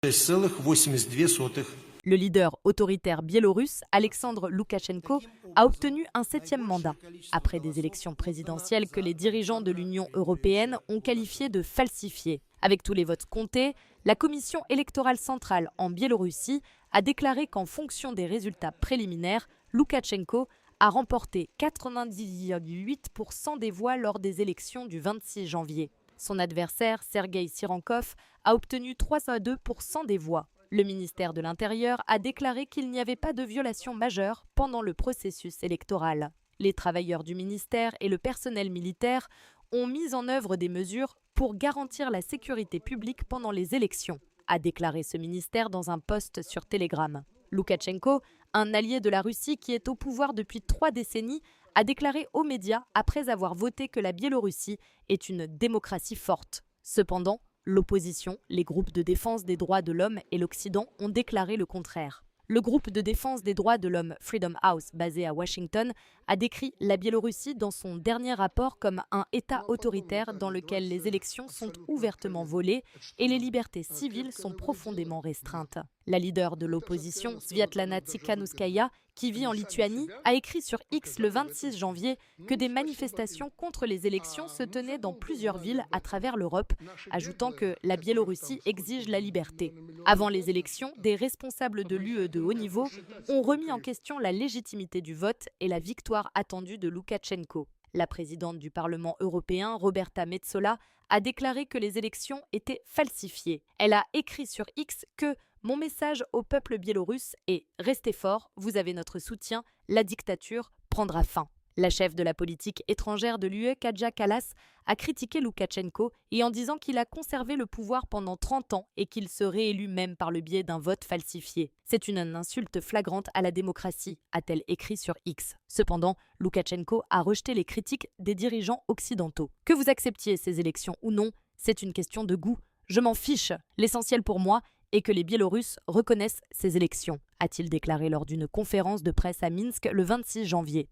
6,82. Le leader autoritaire biélorusse, Alexandre Loukachenko, a obtenu un 7e mandat, après des élections présidentielles que les dirigeants de l'Union européenne ont qualifiées de falsifiées. Avec tous les votes comptés, la Commission électorale centrale en Biélorussie a déclaré qu'en fonction des résultats préliminaires, Loukachenko a remporté 90,8% des voix lors des élections du 26 janvier. Son adversaire, Sergueï Sirankov, a obtenu 3,2% des voix. Le ministère de l'Intérieur a déclaré qu'il n'y avait pas de violation majeure pendant le processus électoral. Les travailleurs du ministère et le personnel militaire ont mis en œuvre des mesures pour garantir la sécurité publique pendant les élections, a déclaré ce ministère dans un post sur Telegram. Loukachenko, un allié de la Russie qui est au pouvoir depuis 3 décennies, a déclaré aux médias après avoir voté que la Biélorussie est une démocratie forte. Cependant, l'opposition, les groupes de défense des droits de l'homme et l'Occident ont déclaré le contraire. Le groupe de défense des droits de l'homme Freedom House, basé à Washington, a décrit la Biélorussie dans son dernier rapport comme un État autoritaire dans lequel les élections sont ouvertement volées et les libertés civiles sont profondément restreintes. La leader de l'opposition, Sviatlana Tsikhanouskaya, qui vit en Lituanie, a écrit sur X le 26 janvier que des manifestations contre les élections se tenaient dans plusieurs villes à travers l'Europe, ajoutant que la Biélorussie exige la liberté. Avant les élections, des responsables de l'UE de haut niveau ont remis en question la légitimité du vote et la victoire attendue de Loukachenko. La présidente du Parlement européen, Roberta Metsola, a déclaré que les élections étaient falsifiées. Elle a écrit sur X que « Mon message au peuple biélorusse est « Restez fort, vous avez notre soutien, la dictature prendra fin ». La chef de la politique étrangère de l'UE, Kaja Kallas, a critiqué Loukachenko et en disant qu'il a conservé le pouvoir pendant 30 ans et qu'il se réélut même par le biais d'un vote falsifié. C'est une insulte flagrante à la démocratie, a-t-elle écrit sur X. Cependant, Loukachenko a rejeté les critiques des dirigeants occidentaux. Que vous acceptiez ces élections ou non, c'est une question de goût. Je m'en fiche. L'essentiel pour moi est que les Biélorusses reconnaissent ces élections, a-t-il déclaré lors d'une conférence de presse à Minsk le 26 janvier.